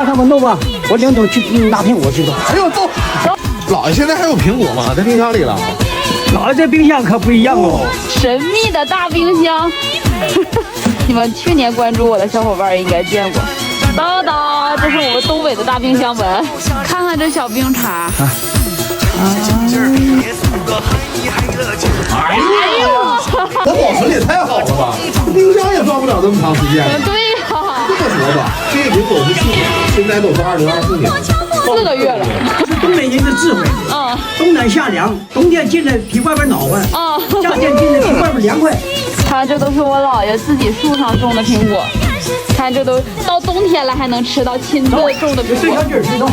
看我弄吧，我领导去拿苹果去吧。哎呦，走！姥爷现在还有苹果吗？在冰箱里了。姥爷这冰箱可不一样哦，神秘的大冰箱。你们去年关注我的小伙伴应该见过。当当，这是我们东北的大冰箱门，看看这小冰碴。哎呦，这保存也太好了吧！冰箱也装不了这么长时间。对呀、这么说吧，这个苹果是去年，现在都是2024年，4个月了。是东北人的智慧。冬暖夏凉，冬天进来比外边暖和。夏天进来比外边凉快。看，这都是我姥爷自己树上种的苹果。看，这都到冬天了还能吃到亲自种的苹果。这小鸡儿吃到。